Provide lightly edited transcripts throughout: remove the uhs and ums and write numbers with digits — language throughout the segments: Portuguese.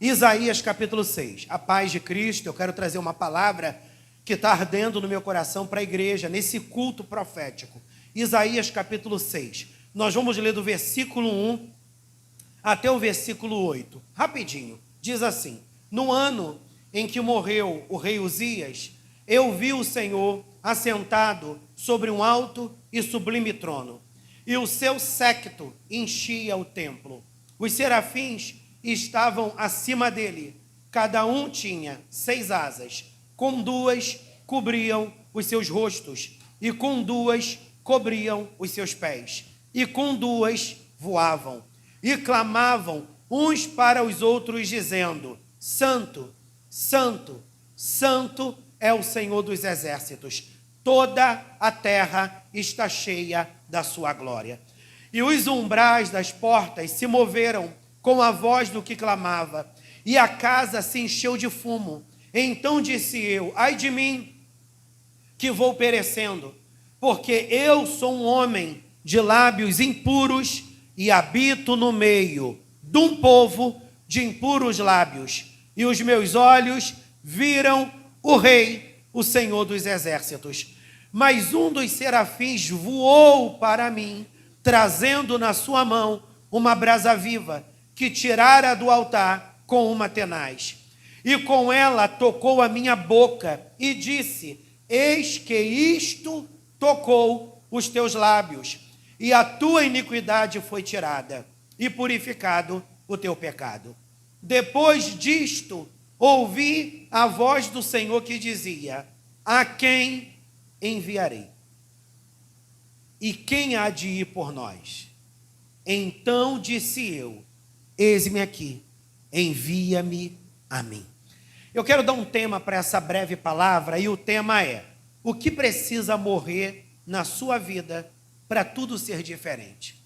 Isaías capítulo 6. A paz de Cristo. Eu quero trazer uma palavra que está ardendo no meu coração para a igreja, nesse culto profético. Isaías capítulo 6. Nós vamos ler do versículo 1 até o versículo 8. Rapidinho. Diz assim: no ano em que morreu o rei Uzias, eu vi o Senhor assentado sobre um alto e sublime trono, e o seu séquito enchia o templo. Os serafins estavam acima dele, cada um tinha 6 asas, com 2 cobriam os seus rostos, e com 2 cobriam os seus pés, e com 2 voavam, e clamavam uns para os outros, dizendo: Santo, Santo, Santo é o Senhor dos exércitos, toda a terra está cheia da sua glória. E os umbrais das portas se moveram com a voz do que clamava, e a casa se encheu de fumo. Então disse eu: ai de mim, que vou perecendo, porque eu sou um homem de lábios impuros e habito no meio de um povo de impuros lábios, e os meus olhos viram o Rei, o Senhor dos exércitos. Mas um dos serafins voou para mim, trazendo na sua mão uma brasa viva, que tirara do altar com uma tenaz. E com ela tocou a minha boca e disse: eis que isto tocou os teus lábios, e a tua iniquidade foi tirada, e purificado o teu pecado. Depois disto, ouvi a voz do Senhor que dizia: a quem enviarei? E quem há de ir por nós? Então disse eu: eis-me aqui, envia-me a mim. Eu quero dar um tema para essa breve palavra, e o tema é: o que precisa morrer na sua vida para tudo ser diferente?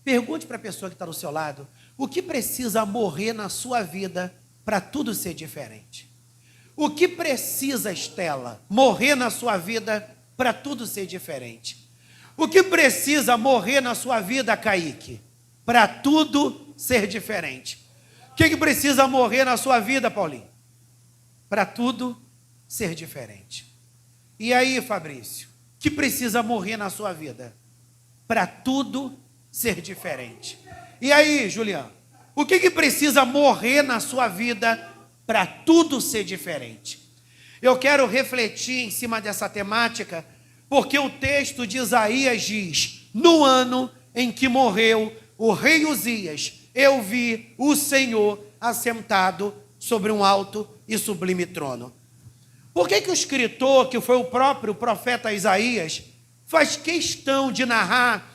Pergunte para a pessoa que está do seu lado: o que precisa morrer na sua vida para tudo ser diferente? O que precisa, Estela, morrer na sua vida para tudo ser diferente? O que precisa morrer na sua vida, Kaique, para tudo ser diferente? O que precisa morrer na sua vida, Paulinho? Para tudo ser diferente. E aí, Fabrício, o que precisa morrer na sua vida para tudo ser diferente? E aí, Juliano, o que precisa morrer na sua vida para tudo ser diferente? Eu quero refletir em cima dessa temática, porque o texto de Isaías diz: no ano em que morreu o rei Uzias, eu vi o Senhor assentado sobre um alto e sublime trono. Por que o escritor, que foi o próprio profeta Isaías, faz questão de narrar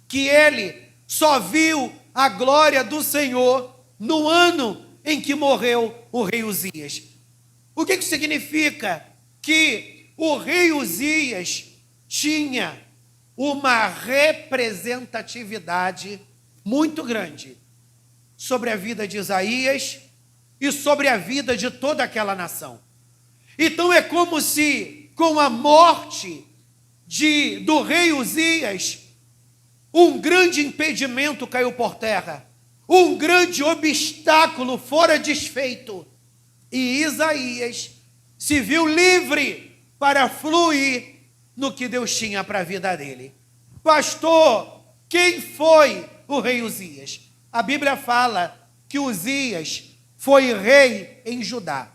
que ele só viu a glória do Senhor no ano em que morreu o rei Uzias? O que significa? Que o rei Uzias tinha uma representatividade muito grande sobre a vida de Isaías e sobre a vida de toda aquela nação. Então é como se, com a morte do rei Uzias, um grande impedimento caiu por terra, um grande obstáculo fora desfeito, e Isaías se viu livre para fluir no que Deus tinha para a vida dele. Pastor, quem foi o rei Uzias? A Bíblia fala que Uzias foi rei em Judá.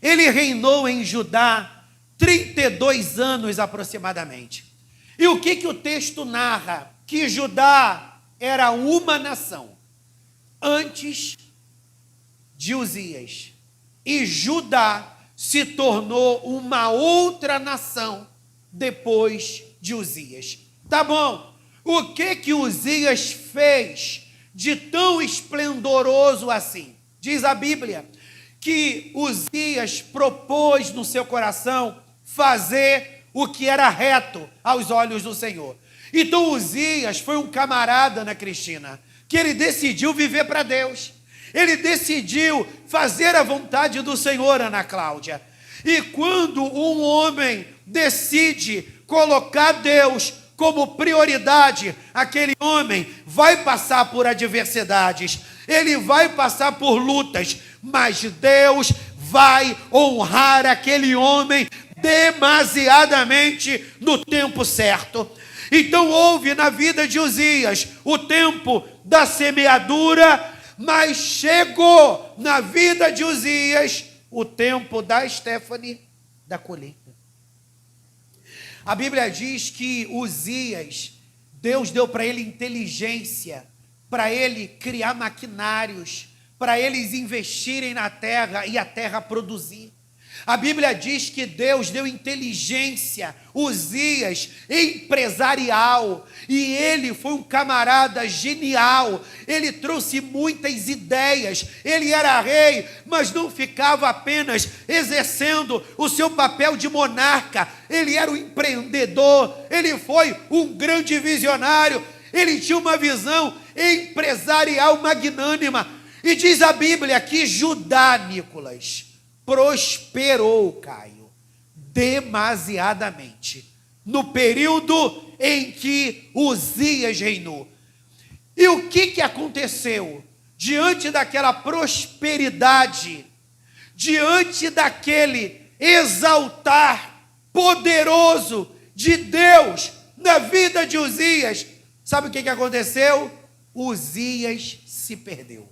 Ele reinou em Judá 32 anos aproximadamente. E o que o texto narra? Que Judá era uma nação antes de Uzias, e Judá se tornou uma outra nação depois de Uzias. Tá bom, o que Uzias fez de tão esplendoroso assim? Diz a Bíblia que Uzias propôs no seu coração fazer o que era reto aos olhos do Senhor. Então Uzias foi um camarada, Ana Cristina, que ele decidiu viver para Deus. Ele decidiu fazer a vontade do Senhor, Ana Cláudia. E quando um homem decide colocar Deus como prioridade, aquele homem vai passar por adversidades, ele vai passar por lutas, mas Deus vai honrar aquele homem demasiadamente no tempo certo. Então houve na vida de Uzias o tempo da semeadura, mas chegou na vida de Uzias o tempo da Stephanie, da colheita. A Bíblia diz que Uzias, Deus deu para ele inteligência, para ele criar maquinários, para eles investirem na terra e a terra produzir. A Bíblia diz que Deus deu inteligência, Uzias, empresarial, e ele foi um camarada genial, ele trouxe muitas ideias, ele era rei, mas não ficava apenas exercendo o seu papel de monarca, ele era um empreendedor, ele foi um grande visionário, ele tinha uma visão empresarial magnânima, e diz a Bíblia que Judá, Nicolas, prosperou, Caio, demasiadamente, no período em que Uzias reinou. E o que aconteceu? Diante daquela prosperidade, diante daquele exaltar poderoso de Deus na vida de Uzias, sabe o que aconteceu? Uzias se perdeu.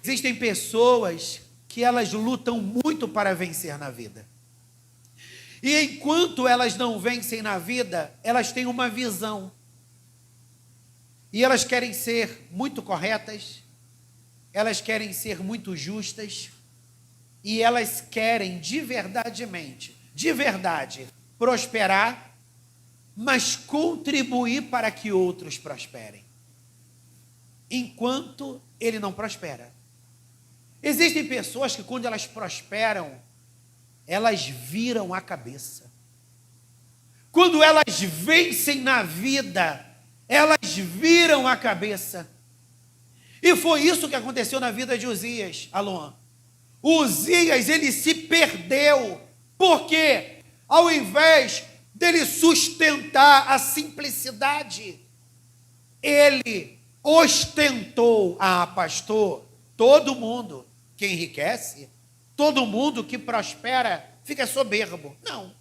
Existem pessoas que elas lutam muito para vencer na vida. E enquanto elas não vencem na vida, elas têm uma visão. E elas querem ser muito corretas, elas querem ser muito justas, e elas querem de verdade, prosperar, mas contribuir para que outros prosperem. Enquanto ele não prospera. Existem pessoas que quando elas prosperam, elas viram a cabeça. Quando elas vencem na vida, elas viram a cabeça. E foi isso que aconteceu na vida de Uzias, Alon. Uzias, ele se perdeu, porque ao invés dele sustentar a simplicidade, ele ostentou. Pastor, todo mundo que enriquece, todo mundo que prospera, fica soberbo. Não.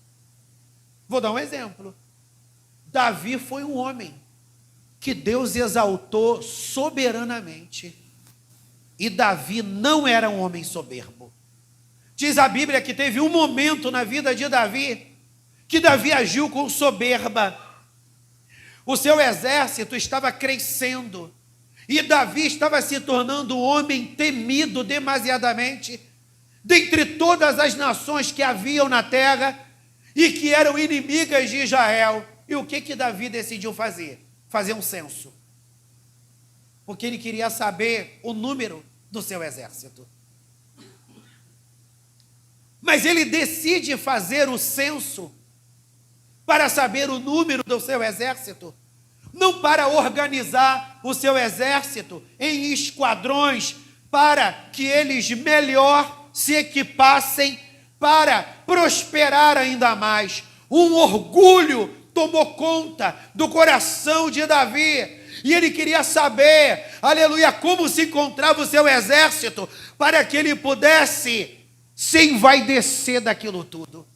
Vou dar um exemplo. Davi foi um homem que Deus exaltou soberanamente. E Davi não era um homem soberbo. Diz a Bíblia que teve um momento na vida de Davi, que Davi agiu com soberba. O seu exército estava crescendo, e Davi estava se tornando um homem temido demasiadamente, dentre todas as nações que haviam na terra, e que eram inimigas de Israel. E o que Davi decidiu fazer? Fazer um censo. Porque ele queria saber o número do seu exército. Mas ele decide fazer o censo para saber o número do seu exército, não para organizar o seu exército em esquadrões, para que eles melhor se equipassem para prosperar ainda mais. Um orgulho tomou conta do coração de Davi, e ele queria saber, aleluia, como se encontrava o seu exército, para que ele pudesse se envaidecer daquilo tudo.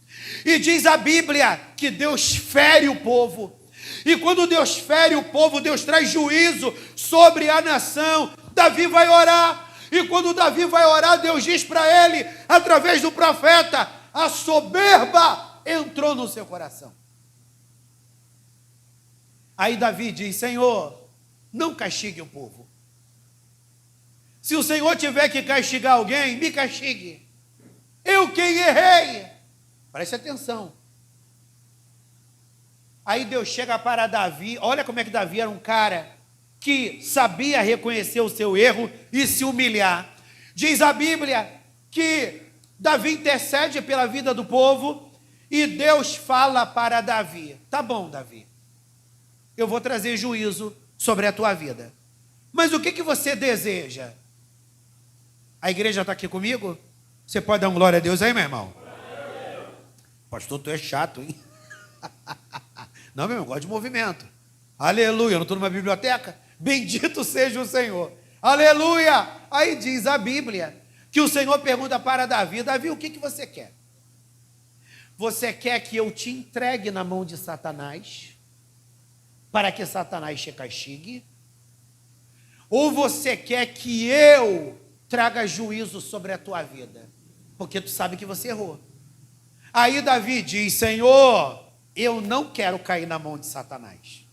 E diz a Bíblia que Deus fere o povo, e quando Deus fere o povo, Deus traz juízo sobre a nação. Davi vai orar, e quando Davi vai orar, Deus diz para ele, através do profeta, a soberba entrou no seu coração. Aí Davi diz: Senhor, não castigue o povo. Se o Senhor tiver que castigar alguém, me castigue. Eu quem errei. Preste atenção. Aí Deus chega para Davi. Olha como é que Davi era um cara que sabia reconhecer o seu erro e se humilhar. Diz a Bíblia que Davi intercede pela vida do povo, e Deus fala para Davi: tá bom, Davi, eu vou trazer juízo sobre a tua vida, mas o que você deseja? A igreja está aqui comigo? Você pode dar um glória a Deus aí, meu irmão? Pastor, tu é chato, hein? Não, meu irmão, eu gosto de movimento. Aleluia, eu não estou numa biblioteca? Bendito seja o Senhor. Aleluia! Aí diz a Bíblia que o Senhor pergunta para Davi: Davi, o que você quer? Você quer que eu te entregue na mão de Satanás, para que Satanás te castigue? Ou você quer que eu traga juízo sobre a tua vida? Porque tu sabe que você errou. Aí Davi diz: Senhor, eu não quero cair na mão de Satanás.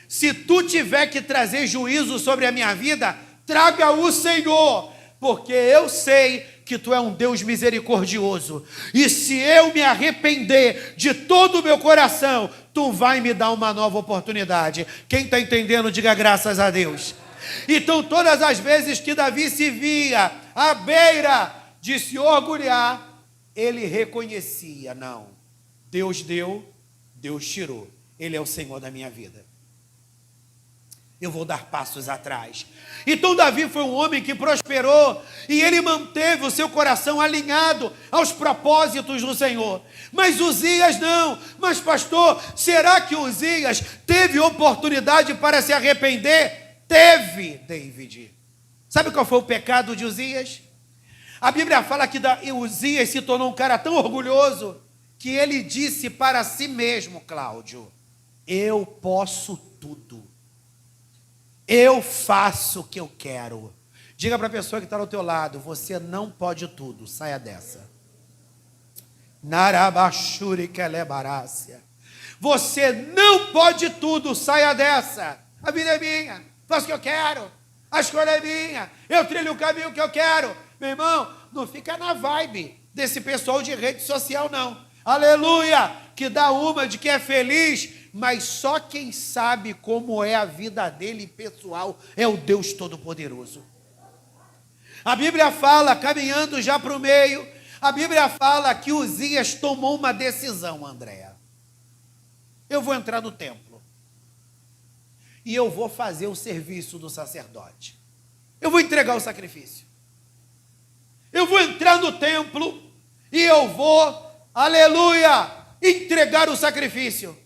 Se tu tiver que trazer juízo sobre a minha vida, traga o Senhor, porque eu sei que tu é um Deus misericordioso, e se eu me arrepender de todo o meu coração, tu vai me dar uma nova oportunidade. Quem está entendendo, diga graças a Deus. Então, todas as vezes que Davi se via à beira de se orgulhar, ele reconhecia: não, Deus deu, Deus tirou, Ele é o Senhor da minha vida. Eu vou dar passos atrás. Então Davi foi um homem que prosperou e ele manteve o seu coração alinhado aos propósitos do Senhor. Mas Uzias não. Mas pastor, será que Uzias teve oportunidade para se arrepender? Teve, David. Sabe qual foi o pecado de Uzias? A Bíblia fala que Uzias se tornou um cara tão orgulhoso que ele disse para si mesmo, Cláudio: eu posso tudo. Eu faço o que eu quero. Diga para a pessoa que está ao teu lado: você não pode tudo, saia dessa. Narabashuri kelebarácia. Você não pode tudo, saia dessa. A vida é minha, faço o que eu quero, a escolha é minha, eu trilho o caminho que eu quero. Meu irmão, não fica na vibe desse pessoal de rede social, não. Aleluia, que dá uma de que é feliz, mas só quem sabe como é a vida dele pessoal é o Deus Todo-Poderoso. A Bíblia fala, caminhando já para o meio, a Bíblia fala que Uzias tomou uma decisão, Andréa. Eu vou entrar no templo e eu vou fazer o serviço do sacerdote. Eu vou entregar o sacrifício. Eu vou entrar no templo e eu vou, aleluia, entregar o sacrifício.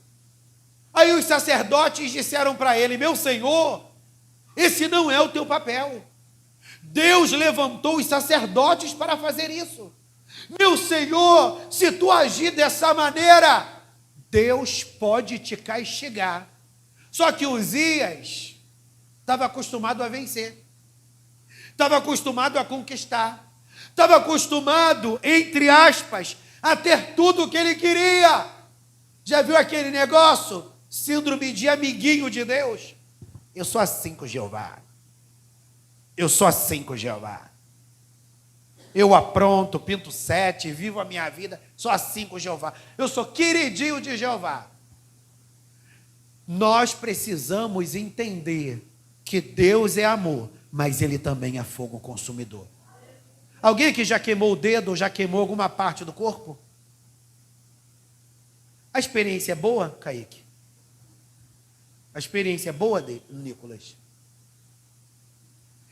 Aí os sacerdotes disseram para ele: meu senhor, esse não é o teu papel. Deus levantou os sacerdotes para fazer isso. Meu senhor, se tu agir dessa maneira, Deus pode te castigar. Só que Uzias estava acostumado a vencer, estava acostumado a conquistar, estava acostumado, entre aspas, a ter tudo o que ele queria. Já viu aquele negócio? Síndrome de amiguinho de Deus. Eu sou assim com Jeová. Eu sou assim com Jeová. Eu apronto, pinto 7, vivo a minha vida, sou assim com Jeová. Eu sou queridinho de Jeová. Nós precisamos entender que Deus é amor, mas Ele também é fogo consumidor. Alguém aqui já queimou o dedo ou já queimou alguma parte do corpo? A experiência é boa, Kaique? A experiência é boa, Nicolas?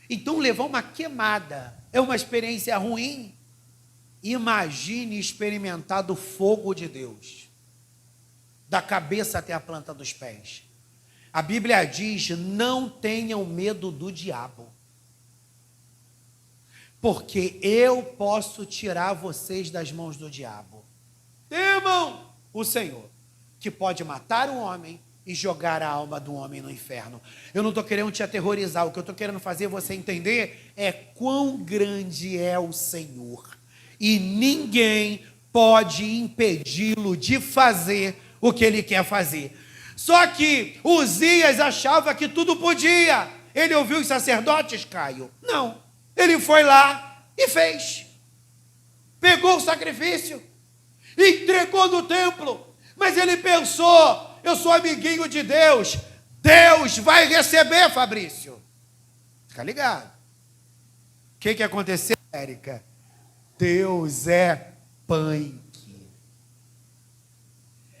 Então, levar uma queimada é uma experiência ruim? Imagine experimentar do fogo de Deus, da cabeça até a planta dos pés. A Bíblia diz: não tenham medo do diabo, porque eu posso tirar vocês das mãos do diabo. Temam o Senhor, que pode matar um homem e jogar a alma do homem no inferno. Eu não estou querendo te aterrorizar. O que eu estou querendo fazer você entender é quão grande é o Senhor. E ninguém pode impedi-lo de fazer o que ele quer fazer. Só que Uzias achava que tudo podia. Ele ouviu os sacerdotes, Caio? Não. Ele foi lá e fez. Pegou o sacrifício, entregou no templo. Mas ele pensou: eu sou amiguinho de Deus, Deus vai receber, Fabrício. Fica ligado. O que aconteceu, Érica? Deus é punk.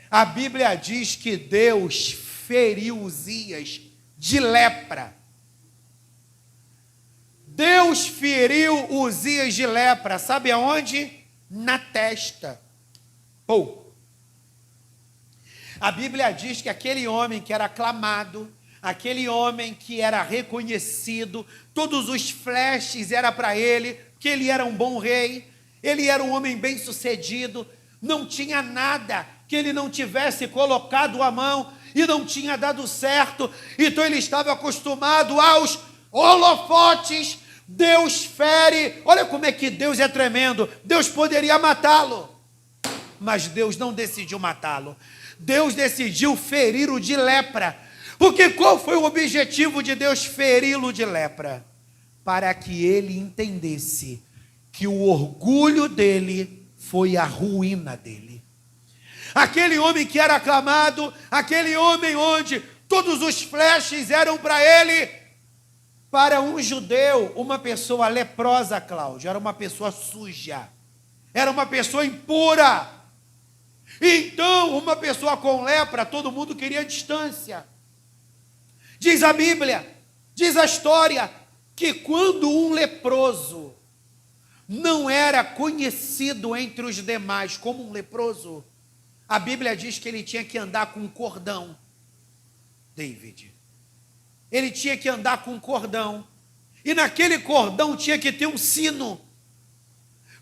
A Bíblia diz que Deus feriu Uzias de lepra. Deus feriu Uzias de lepra, sabe aonde? Na testa. Pô. A Bíblia diz que aquele homem que era aclamado, aquele homem que era reconhecido, todos os flashes eram para ele, que ele era um bom rei, ele era um homem bem-sucedido, não tinha nada que ele não tivesse colocado a mão e não tinha dado certo, então ele estava acostumado aos holofotes. Deus fere, olha como é que Deus é tremendo, Deus poderia matá-lo, mas Deus não decidiu matá-lo, Deus decidiu feri-lo de lepra, porque qual foi o objetivo de Deus feri-lo de lepra? Para que ele entendesse que o orgulho dele foi a ruína dele. Aquele homem que era aclamado, aquele homem onde todos os flashes eram para ele. Para um judeu, uma pessoa leprosa, Cláudio, era uma pessoa suja, era uma pessoa impura. Então, uma pessoa com lepra, todo mundo queria distância. Diz a Bíblia, diz a história, que quando um leproso não era conhecido entre os demais como um leproso, a Bíblia diz que ele tinha que andar com um cordão. David. Ele tinha que andar com um cordão. E naquele cordão tinha que ter um sino.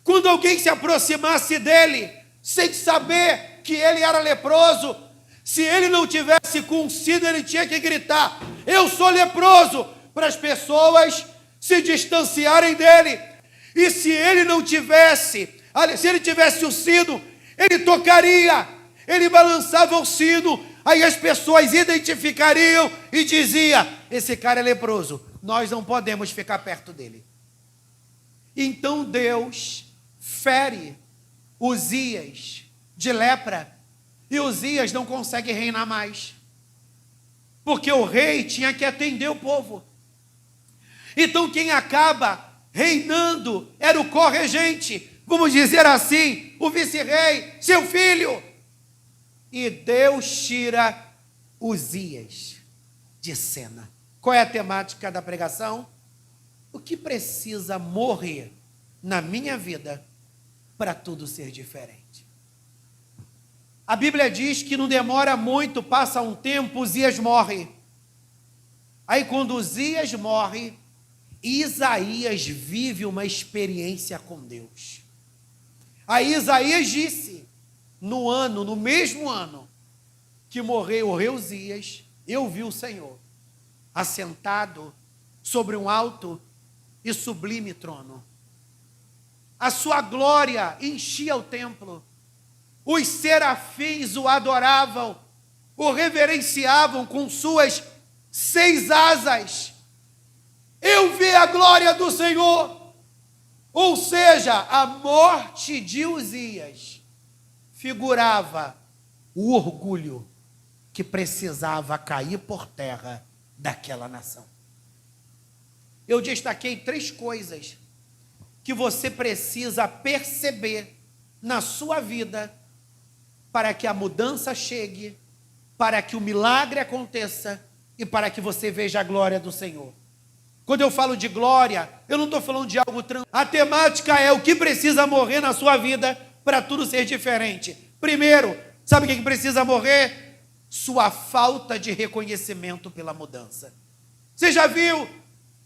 Quando alguém se aproximasse dele, sem saber que ele era leproso, se ele não tivesse com um sino, ele tinha que gritar: eu sou leproso, para as pessoas se distanciarem dele. E se ele não tivesse, se ele tivesse o sino, ele tocaria, ele balançava o sino, aí as pessoas identificariam e diziam: esse cara é leproso, nós não podemos ficar perto dele. Então Deus fere Uzias de lepra, e Uzias não consegue reinar mais, porque o rei tinha que atender o povo. Então quem acaba reinando era o corregente, vamos dizer assim, o vice-rei, seu filho. E Deus tira Uzias de cena. Qual é a temática da pregação? O que precisa morrer na minha vida para tudo ser diferente? A Bíblia diz que não demora muito, passa um tempo, Uzias morre. Aí quando Uzias morre, Isaías vive uma experiência com Deus. Aí Isaías disse, no mesmo ano que morreu o rei Uzias, eu vi o Senhor assentado sobre um alto e sublime trono. A sua glória enchia o templo. Os serafins o adoravam, o reverenciavam com suas 6 asas. Eu vi a glória do Senhor. Ou seja, a morte de Uzias figurava o orgulho que precisava cair por terra daquela nação. Eu destaquei 3 coisas que você precisa perceber na sua vida para que a mudança chegue, para que o milagre aconteça e para que você veja a glória do Senhor. Quando eu falo de glória, eu não estou falando de algo A temática é o que precisa morrer na sua vida para tudo ser diferente. Primeiro, sabe o que precisa morrer? Sua falta de reconhecimento pela mudança. Você já viu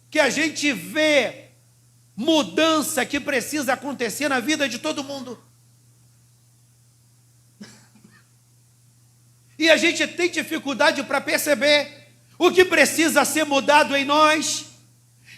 que a gente vê mudança que precisa acontecer na vida de todo mundo? E a gente tem dificuldade para perceber o que precisa ser mudado em nós.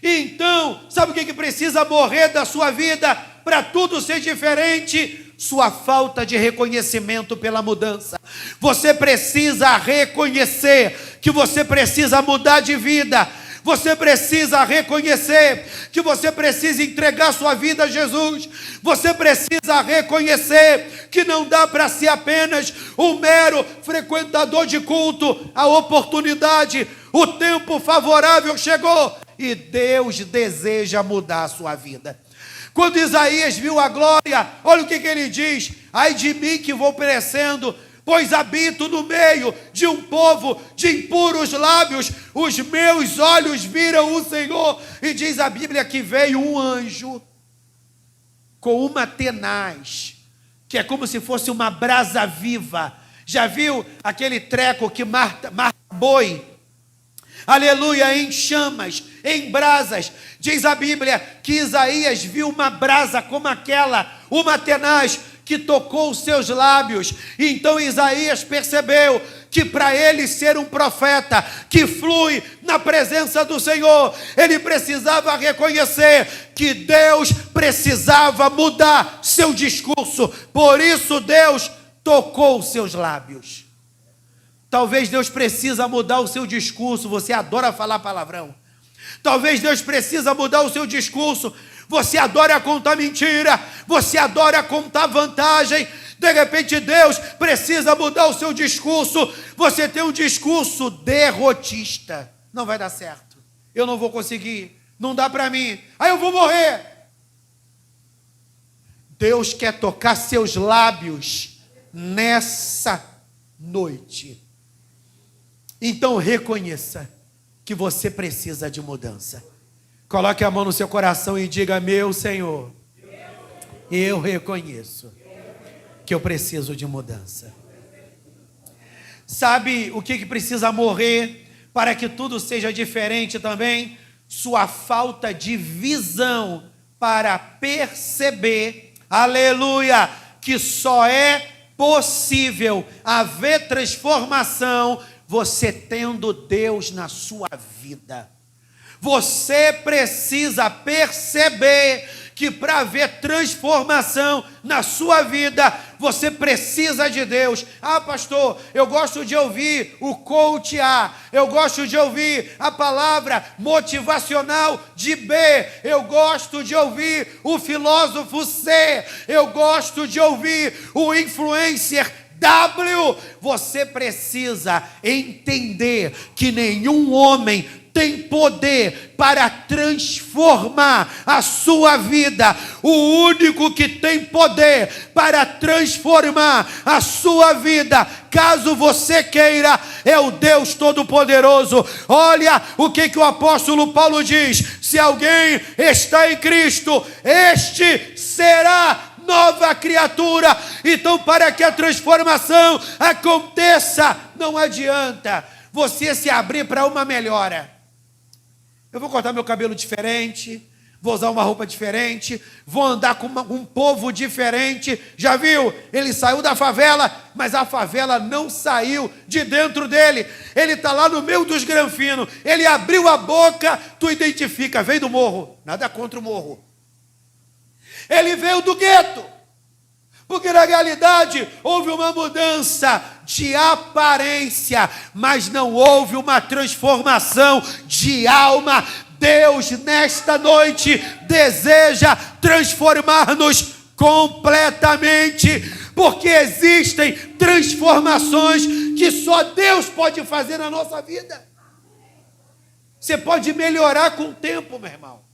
Então, sabe o que precisa morrer da sua vida para tudo ser diferente? Sua falta de reconhecimento pela mudança. Você precisa reconhecer que você precisa mudar de vida. Você precisa reconhecer que você precisa entregar sua vida a Jesus. Você precisa reconhecer que não dá para ser apenas um mero frequentador de culto. A oportunidade, o tempo favorável chegou e Deus deseja mudar a sua vida. Quando Isaías viu a glória, olha o que ele diz: ai de mim que vou perecendo, pois habito no meio de um povo de impuros lábios, os meus olhos viram o Senhor. E diz a Bíblia que veio um anjo com uma tenaz, que é como se fosse uma brasa viva, Já viu aquele treco que marca boi? Aleluia, em chamas, em brasas. Diz a Bíblia que Isaías viu uma brasa como aquela, uma tenaz, que tocou os seus lábios. Então Isaías percebeu que para ele ser um profeta que flui na presença do Senhor, ele precisava reconhecer que Deus precisava mudar seu discurso. Por isso Deus tocou os seus lábios. Talvez Deus precisa mudar o seu discurso. Você adora falar palavrão. Talvez Deus precisa mudar o seu discurso. Você adora contar mentira. Você adora contar vantagem. De repente Deus precisa mudar o seu discurso. Você tem um discurso derrotista. Não vai dar certo. Eu não vou conseguir. Não dá para mim. Aí eu vou morrer. Deus quer tocar seus lábios nessa noite. Então reconheça que você precisa de mudança. Coloque a mão no seu coração e diga: meu Senhor, eu reconheço que eu preciso de mudança. Sabe o que precisa morrer para que tudo seja diferente também? Sua falta de visão para perceber, aleluia, que só é possível haver transformação você tendo Deus na sua vida. Você precisa perceber que para haver transformação na sua vida, você precisa de Deus. Ah, pastor, eu gosto de ouvir o coach A, eu gosto de ouvir a palavra motivacional de B, eu gosto de ouvir o filósofo C, eu gosto de ouvir o influencer W. Você precisa entender que nenhum homem tem poder para transformar a sua vida. O único que tem poder para transformar a sua vida, caso você queira, é o Deus Todo-Poderoso. Olha o que o apóstolo Paulo diz: se alguém está em Cristo, este será nova criatura. Então, para que a transformação aconteça, não adianta você se abrir para uma melhora. Eu vou cortar meu cabelo diferente, vou usar uma roupa diferente, vou andar com um povo diferente. Já viu? Ele saiu da favela, mas a favela não saiu de dentro dele. Ele está lá no meio dos granfinos. Ele abriu a boca, tu identifica, veio do morro. Nada contra o morro. Ele veio do gueto, porque na realidade houve uma mudança de aparência, mas não houve uma transformação de alma. Deus nesta noite deseja transformar-nos completamente, porque existem transformações que só Deus pode fazer na nossa vida. Você pode melhorar com o tempo, meu irmão.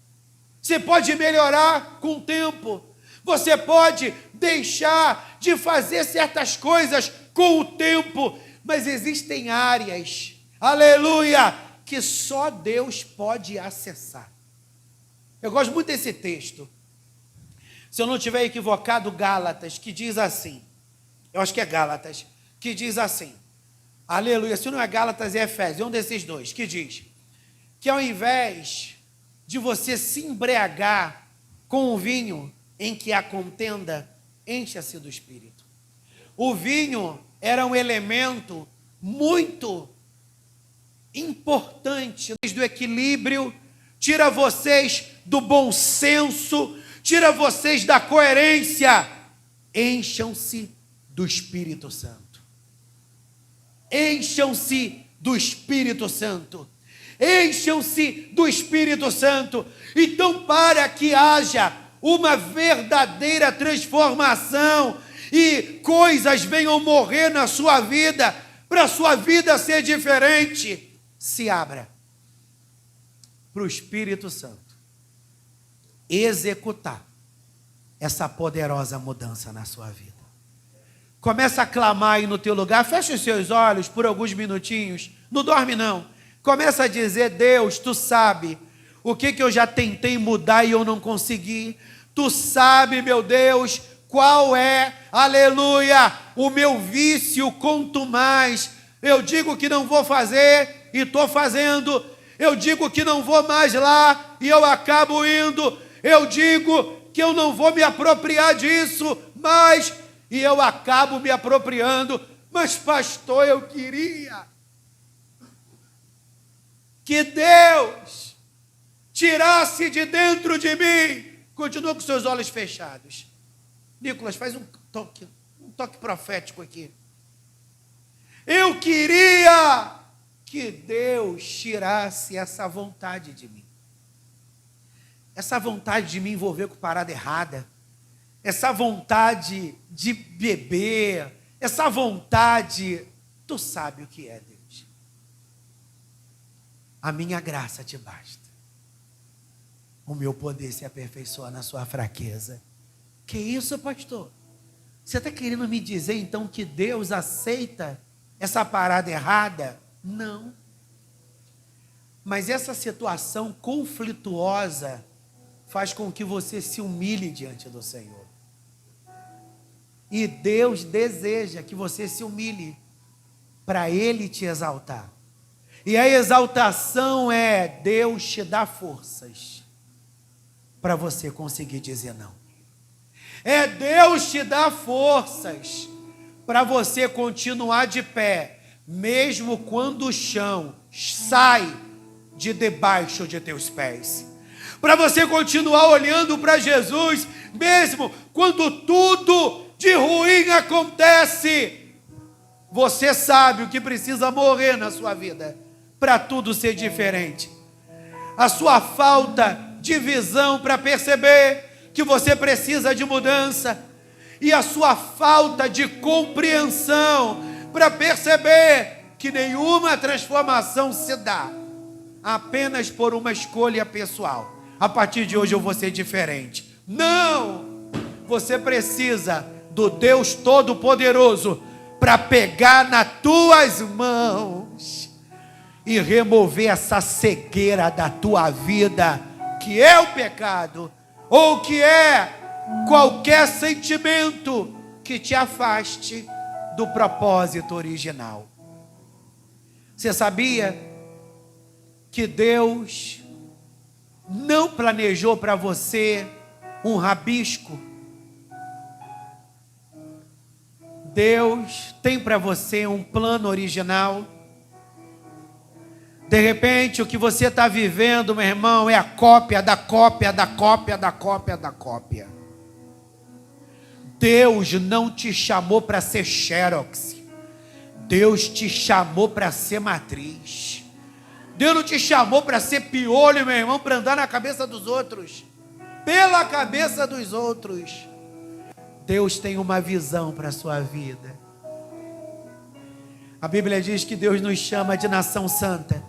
Você pode melhorar com o tempo. Você pode deixar de fazer certas coisas com o tempo. Mas existem áreas, aleluia, que só Deus pode acessar. Eu gosto muito desse texto. Se eu não estiver equivocado, Gálatas, que diz assim. Eu acho que é Gálatas, que diz assim. Aleluia. Se não é Gálatas, é Efésios. É um desses dois, que diz que ao invés de você se embriagar com o vinho em que há contenda, encha-se do Espírito. O vinho era um elemento muito importante do equilíbrio, tira vocês do bom senso, tira vocês da coerência. Encham-se do Espírito Santo. Encham-se do Espírito Santo. Encham-se do Espírito Santo. Então, para que haja uma verdadeira transformação e coisas venham morrer na sua vida, para a sua vida ser diferente, se abra para o Espírito Santo executar essa poderosa mudança na sua vida. Começa a clamar aí no teu lugar, fecha os seus olhos por alguns minutinhos, não dorme não. Começa a dizer: Deus, tu sabe o que eu já tentei mudar e eu não consegui. Tu sabe, meu Deus, Qual é, aleluia, o meu vício? Quanto mais eu digo que não vou fazer e estou fazendo, eu digo que não vou mais lá e eu acabo indo, eu digo que eu não vou me apropriar disso mais e eu acabo me apropriando. Mas pastor, eu queria que Deus tirasse de dentro de mim. Continua com seus olhos fechados. Nicolas, faz um toque profético aqui. Eu queria que Deus tirasse essa vontade de mim. Essa vontade de me envolver com parada errada. Essa vontade de beber. Essa vontade, tu sabe o que é, Deus. A minha graça te basta. O meu poder se aperfeiçoa na sua fraqueza. Que isso, pastor? Você está querendo me dizer então que Deus aceita essa parada errada? Não. Mas essa situação conflituosa faz com que você se humilhe diante do Senhor. E Deus deseja que você se humilhe para Ele te exaltar. E a exaltação é Deus te dar forças para você conseguir dizer não. É Deus te dar forças para você continuar de pé, mesmo quando o chão sai de debaixo de teus pés. Para você continuar olhando para Jesus, mesmo quando tudo de ruim acontece. Você sabe o que precisa morrer na sua vida para tudo ser diferente. A sua falta de visão para perceber que você precisa de mudança, e a sua falta de compreensão para perceber que nenhuma transformação se dá apenas por uma escolha pessoal. A partir de hoje eu vou ser diferente. Não! Você precisa do Deus Todo-Poderoso para pegar nas tuas mãos e remover essa cegueira da tua vida, que é o pecado, ou que é qualquer sentimento que te afaste do propósito original. Você sabia que Deus não planejou para você um rabisco? Deus tem para você um plano original. De repente, o que você está vivendo, meu irmão, é a cópia da cópia da cópia da cópia da cópia. Deus não te chamou para ser xerox. Deus te chamou para ser matriz. Deus não te chamou para ser piolho, meu irmão, para andar na cabeça dos outros, pela cabeça dos outros. Deus tem uma visão para a sua vida. A Bíblia diz que Deus nos chama de nação santa.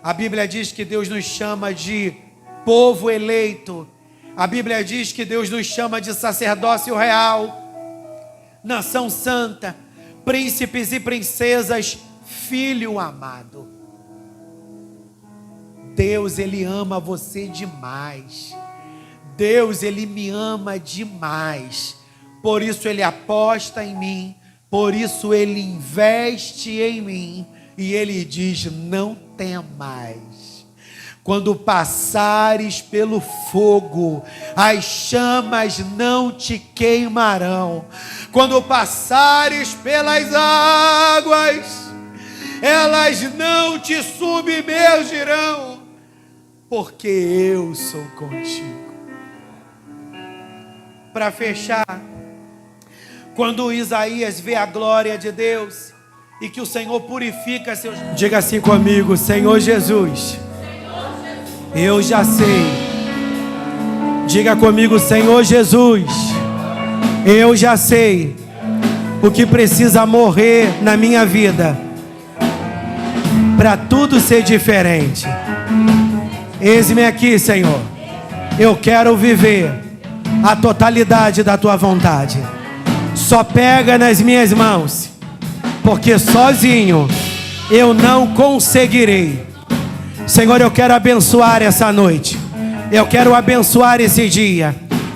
A Bíblia diz que Deus nos chama de povo eleito. A Bíblia diz que Deus nos chama de sacerdócio real, nação santa, príncipes e princesas, filho amado. Deus, Ele ama você demais. Deus, Ele me ama demais. Por isso Ele aposta em mim. Por isso Ele investe em mim. E Ele diz: não temas. Quando passares pelo fogo, as chamas não te queimarão. Quando passares pelas águas, elas não te submergirão, porque eu sou contigo. Para fechar, quando Isaías vê a glória de Deus e que o Senhor purifica seus... Diga assim comigo: Senhor Jesus, eu já sei. Diga comigo: Senhor Jesus, eu já sei o que precisa morrer na minha vida para tudo ser diferente. Eis-me aqui, Senhor. Eu quero viver a totalidade da tua vontade. Só pega nas minhas mãos, porque sozinho eu não conseguirei. Senhor, eu quero abençoar essa noite. Eu quero abençoar esse dia.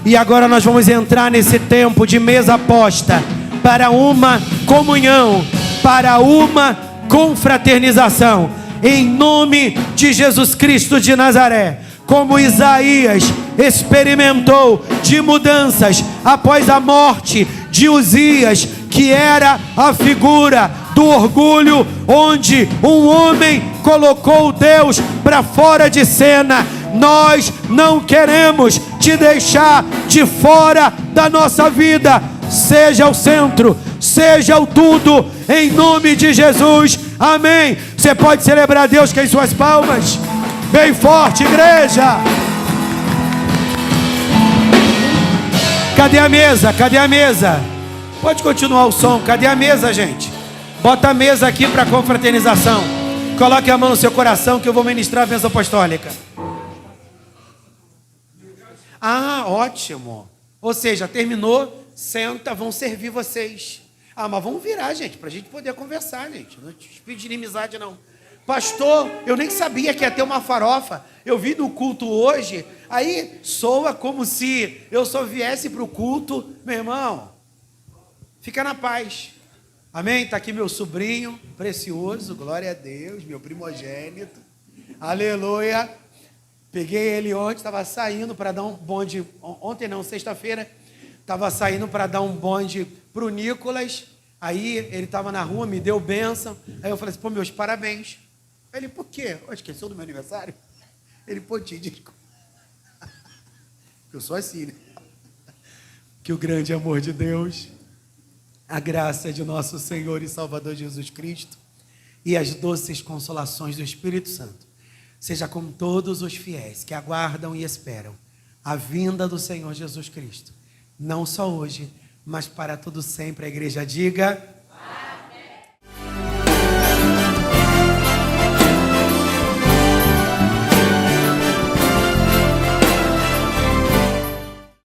E agora nós vamos entrar nesse tempo de mesa posta para uma comunhão, para uma confraternização, em nome de Jesus Cristo de Nazaré. Como Isaías experimentou de mudanças após a morte de Uzias, que era a figura do orgulho, onde um homem colocou Deus para fora de cena. Nós não queremos te deixar de fora da nossa vida. Seja o centro, seja o tudo, em nome de Jesus, amém. Você pode celebrar a Deus com as suas palmas, bem forte, igreja. Cadê a mesa? Cadê a mesa? Pode continuar o som. Cadê a mesa, gente? Bota a mesa aqui para confraternização. Coloque a mão no seu coração que eu vou ministrar a bênção apostólica. Ah, ótimo. Ou seja, terminou, senta, vão servir vocês. Ah, mas vamos virar, gente, para a gente poder conversar, gente. Não te espírito de inimizade, não. Pastor, eu nem sabia que ia ter uma farofa. Eu vi no culto hoje, aí soa como se eu só viesse para o culto. Meu irmão, fica na paz. Amém? Está aqui meu sobrinho precioso, glória a Deus, meu primogênito. Aleluia. Peguei ele ontem, estava saindo para dar um bonde. Ontem não, sexta-feira. Estava saindo para dar um bonde para o Nicolas. Aí ele estava na rua, me deu bênção. Aí eu falei assim, pô, meus parabéns. Aí ele, por quê? Eu esqueceu do meu aniversário? Ele, pô, te digo. Eu sou assim, né? Que o grande amor de Deus, a graça de nosso Senhor e Salvador Jesus Cristo e as doces consolações do Espírito Santo seja com todos os fiéis que aguardam e esperam a vinda do Senhor Jesus Cristo. Não só hoje, mas para todo sempre. A igreja diga...